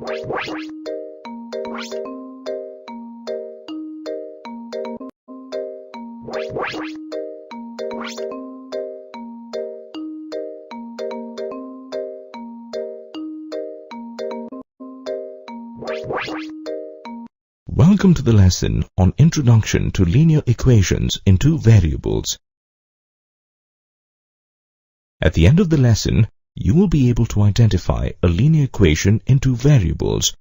Welcome to the lesson on Introduction to Linear Equations in Two Variables. At the end of the lesson, you will be able to identify a linear equation in two variables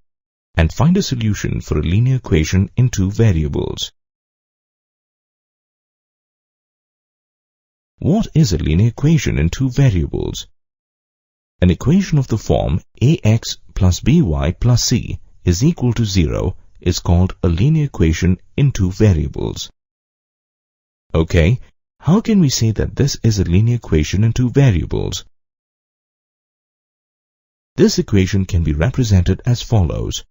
and find a solution for a linear equation in two variables. What is a linear equation in two variables? An equation of the form ax plus by plus c is equal to 0 is called a linear equation in two variables. Okay, how can we say that this is a linear equation in two variables? This equation can be represented as follows.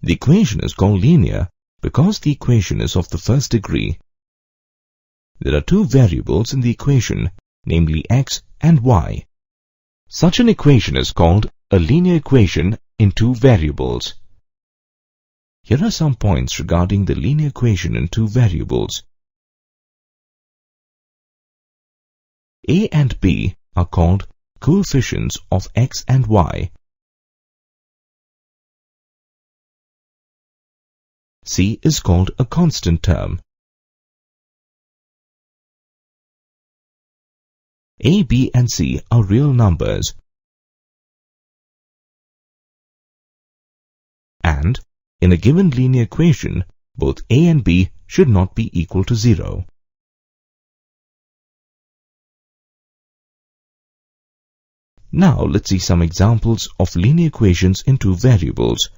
The equation is called linear because the equation is of the first degree. There are two variables in the equation, namely x and y. Such an equation is called a linear equation in two variables. Here are some points regarding the linear equation in two variables. A and b are called coefficients of x and y. C is called a constant term. A, b and c are real numbers. And in a given linear equation, both a and b should not be equal to 0. Now let's see some examples of linear equations in two variables.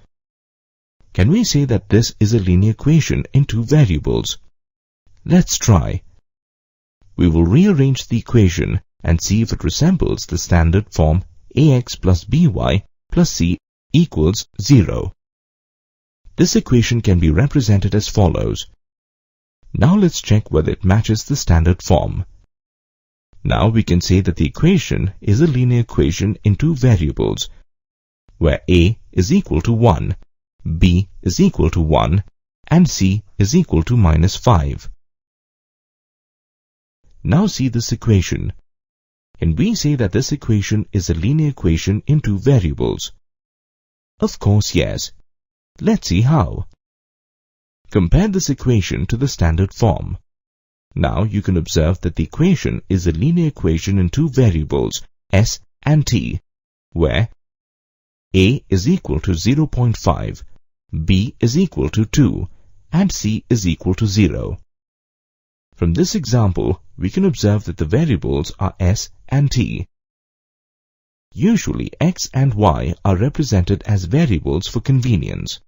Can we say that this is a linear equation in two variables? Let's try. We will rearrange the equation and see if it resembles the standard form ax plus by plus c equals 0. This equation can be represented as follows. Now let's check whether it matches the standard form. Now we can say that the equation is a linear equation in two variables, where a is equal to 1, b is equal to 1, and c is equal to -5. Now see this equation. Can we say that this equation is a linear equation in two variables? Of course, yes. Let's see how. Compare this equation to the standard form. Now you can observe that the equation is a linear equation in two variables, s and t, where a is equal to 0.5, b is equal to 2, and c is equal to 0. From this example, we can observe that the variables are s and t. Usually, x and y are represented as variables for convenience.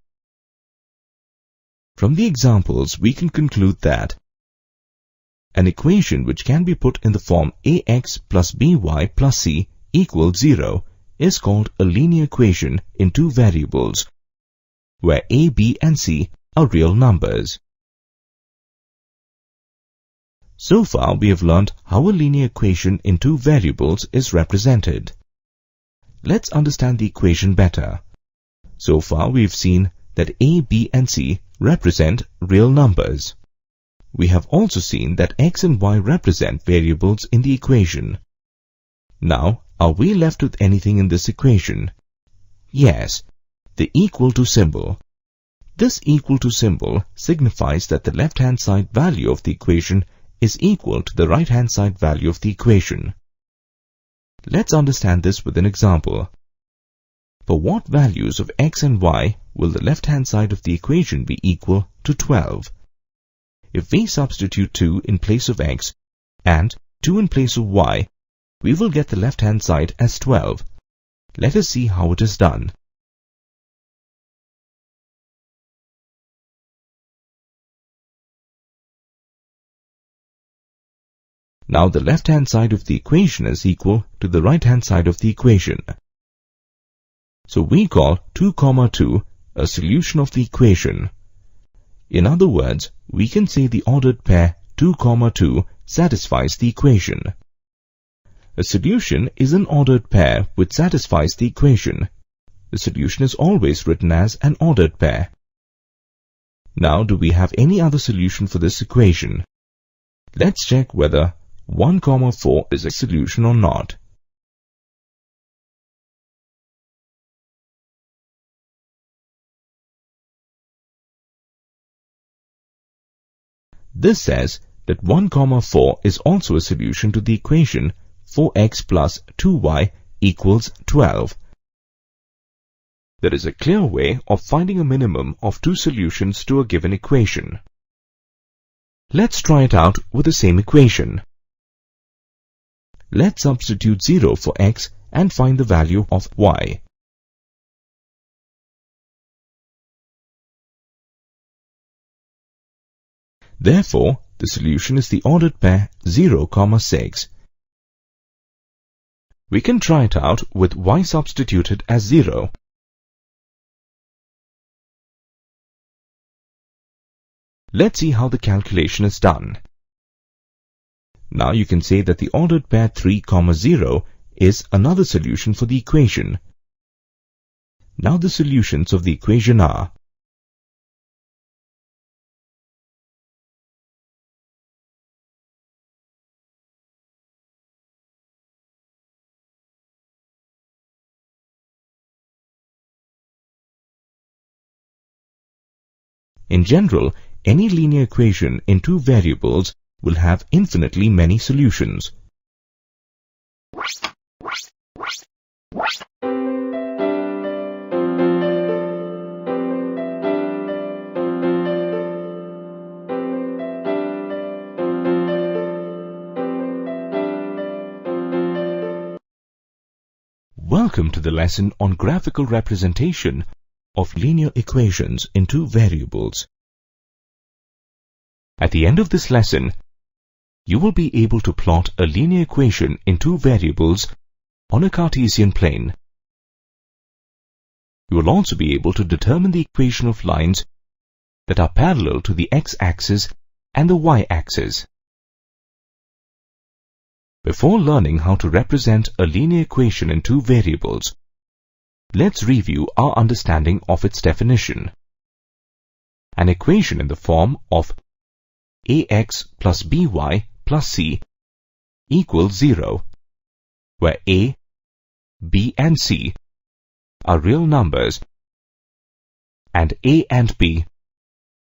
From the examples, we can conclude that an equation which can be put in the form ax plus by plus c equals 0 is called a linear equation in two variables, where a, b and c are real numbers. So far, we have learned how a linear equation in two variables is represented. Let's understand the equation better. So far, we have seen that a, b and c represent real numbers. We have also seen that x and y represent variables in the equation. Now, are we left with anything in this equation? Yes, the equal to symbol. This equal to symbol signifies that the left-hand side value of the equation is equal to the right-hand side value of the equation. Let's understand this with an example. For what values of x and y will the left-hand side of the equation be equal to 12? If we substitute 2 in place of x and 2 in place of y, we will get the left-hand side as 12. Let us see how it is done. Now the left-hand side of the equation is equal to the right-hand side of the equation. So we call 2, 2 a solution of the equation. In other words, we can say the ordered pair 2, 2 satisfies the equation. A solution is an ordered pair which satisfies the equation. the solution is always written as an ordered pair. Now, do we have any other solution for this equation? Let's check whether 1, 4 is a solution or not. This says that 1, 4 is also a solution to the equation 4x plus 2y equals 12. There is a clear way of finding a minimum of two solutions to a given equation. Let's try it out with the same equation. Let's substitute 0 for x and find the value of y. Therefore, the solution is the ordered pair 0, 6. We can try it out with y substituted as 0. Let's see how the calculation is done. Now you can say that the ordered pair 3, 0 is another solution for the equation. Now the solutions of the equation are In general, any linear equation in two variables will have infinitely many solutions. Welcome to the lesson on graphical representation of linear equations in two variables. At the end of this lesson, you will be able to plot a linear equation in two variables on a Cartesian plane. You will also be able to determine the equation of lines that are parallel to the x-axis and the y-axis. Before learning how to represent a linear equation in two variables, let's review our understanding of its definition. An equation in the form of ax plus by plus c equals 0, where a, b and c are real numbers and a and b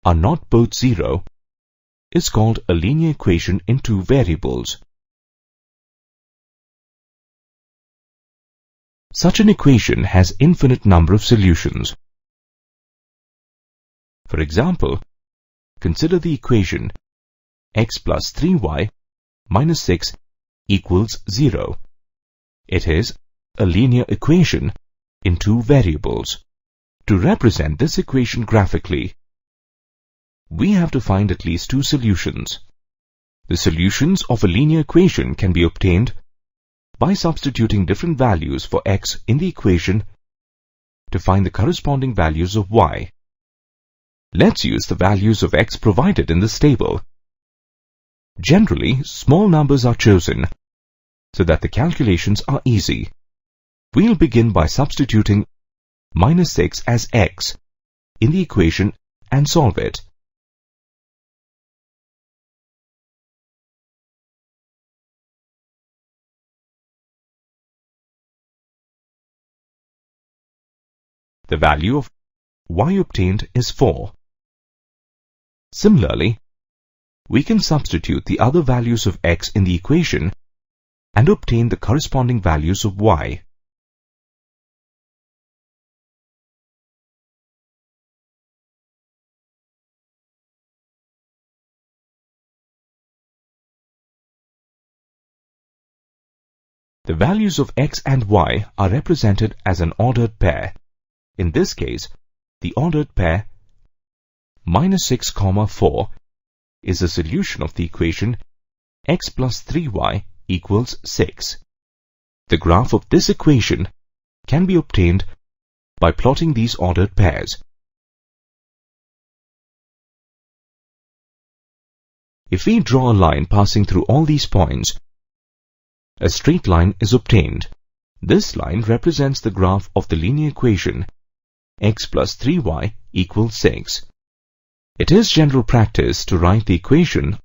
are not both 0, is called a linear equation in two variables. Such an equation has infinite number of solutions. For example, consider the equation x plus 3y minus 6 equals 0. It is a linear equation in two variables. To represent this equation graphically, we have to find at least two solutions. The solutions of a linear equation can be obtained by substituting different values for x in the equation to find the corresponding values of y. Let's use the values of x provided in this table. Generally, small numbers are chosen so that the calculations are easy. We'll begin by substituting minus 6 as x in the equation and solve it. The value of y obtained is 4. Similarly, we can substitute the other values of x in the equation and obtain the corresponding values of y. The values of x and y are represented as an ordered pair. In this case, the ordered pair minus 6, 4 is a solution of the equation x plus 3y equals 6. The graph of this equation can be obtained by plotting these ordered pairs. If we draw a line passing through all these points, a straight line is obtained. This line represents the graph of the linear equation x plus 3y equals 6. It is general practice to write the equation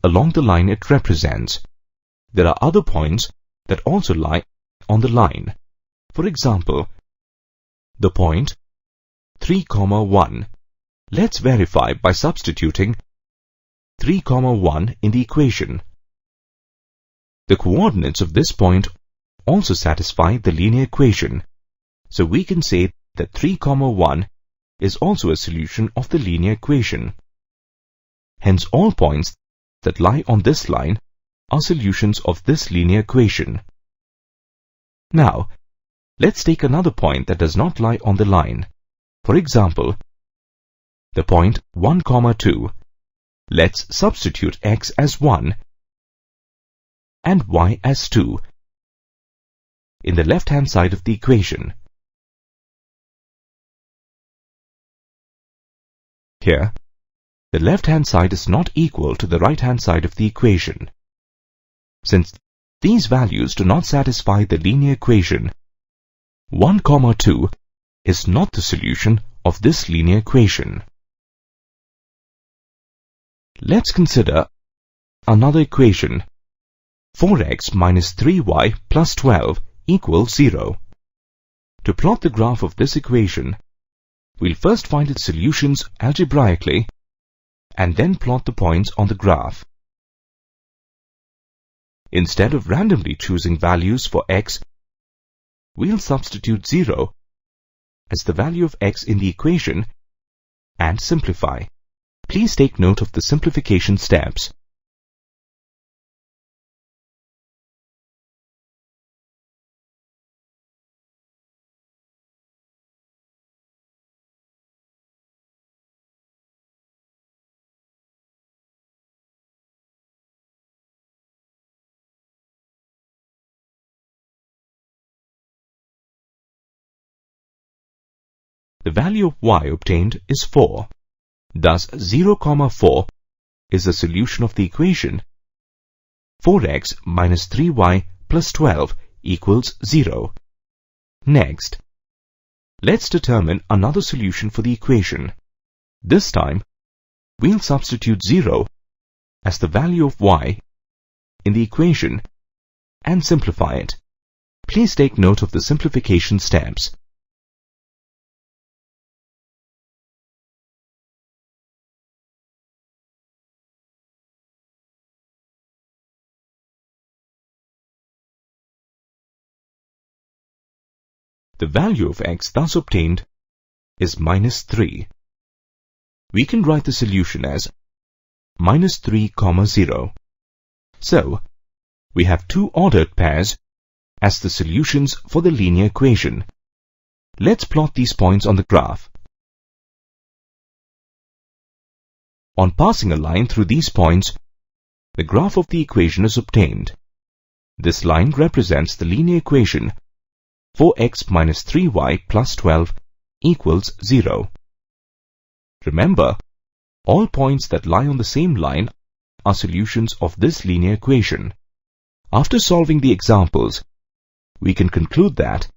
along the line it represents. There are other points that also lie on the line. For example, the point 3, 1. Let's verify by substituting 3, 1 in the equation. The coordinates of this point also satisfy the linear equation, so we can say that 3, 1 is also a solution of the linear equation. Hence, all points that lie on this line are solutions of this linear equation. Now, let's take another point that does not lie on the line. For example, the point 1, 2. Let's substitute x as 1 and y as 2 in the left-hand side of the equation. Here, the left-hand side is not equal to the right-hand side of the equation. Since these values do not satisfy the linear equation, 1, 2 is not the solution of this linear equation. Let's consider another equation, 4x minus 3y plus 12 equals 0. To plot the graph of this equation, we'll first find its solutions algebraically and then plot the points on the graph. Instead of randomly choosing values for x, we'll substitute 0 as the value of x in the equation and simplify. Please take note of the simplification steps. The value of y obtained is 4. Thus, 0, 4 is the solution of the equation 4x minus 3y plus 12 equals 0. Next, let's determine another solution for the equation. This time, we'll substitute 0 as the value of y in the equation and simplify it. Please take note of the simplification steps. The value of x thus obtained is minus 3. We can write the solution as minus 3, 0. So, we have two ordered pairs as the solutions for the linear equation. Let's plot these points on the graph. On passing a line through these points, the graph of the equation is obtained. This line represents the linear equation 4x minus 3y plus 12 equals 0. Remember, all points that lie on the same line are solutions of this linear equation. After solving the examples, we can conclude that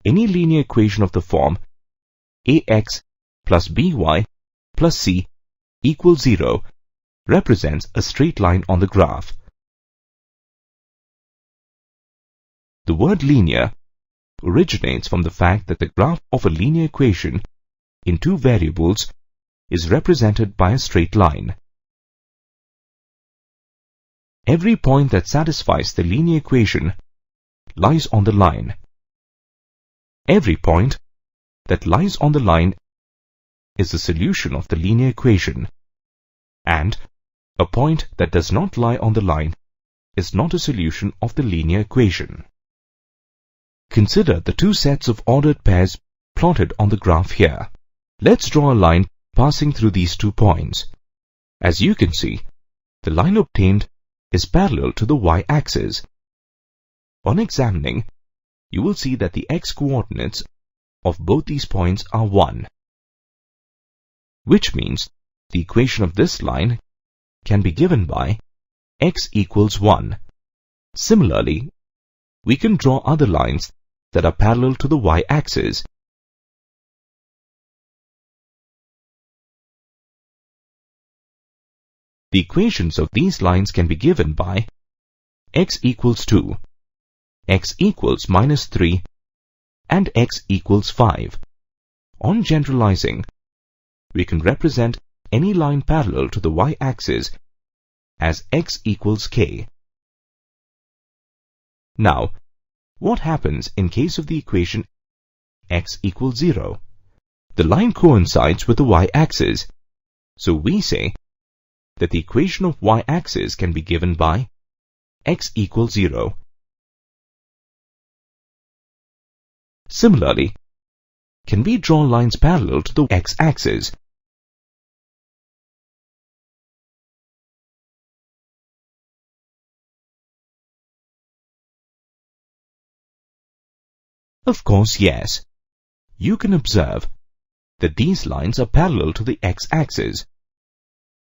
any linear equation of the form ax plus by plus c equals 0 represents a straight line on the graph. The word linear originates from the fact that the graph of a linear equation in two variables is represented by a straight line. Every point that satisfies the linear equation lies on the line. Every point that lies on the line is the solution of the linear equation, and a point that does not lie on the line is not a solution of the linear equation. Consider the two sets of ordered pairs plotted on the graph here. Let's draw a line passing through these 2 points. As you can see, the line obtained is parallel to the y-axis. On examining, you will see that the x-coordinates of both these points are 1, which means the equation of this line can be given by x equals 1. Similarly, we can draw other lines that are parallel to the y-axis. The equations of these lines can be given by x equals 2, x equals minus 3, and x equals 5. On generalizing, we can represent any line parallel to the y-axis as x equals k. Now, what happens in case of the equation x equals 0? The line coincides with the y-axis, so we say that the equation of y-axis can be given by x equals 0. Similarly, can we draw lines parallel to the x-axis? Of course, yes. You can observe that these lines are parallel to the x-axis.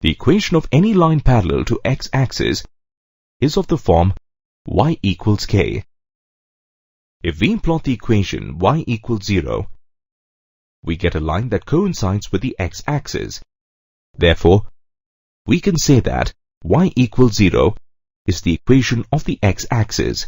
The equation of any line parallel to x-axis is of the form y equals k. If we plot the equation y equals 0, we get a line that coincides with the x-axis. Therefore, we can say that y equals 0 is the equation of the x-axis.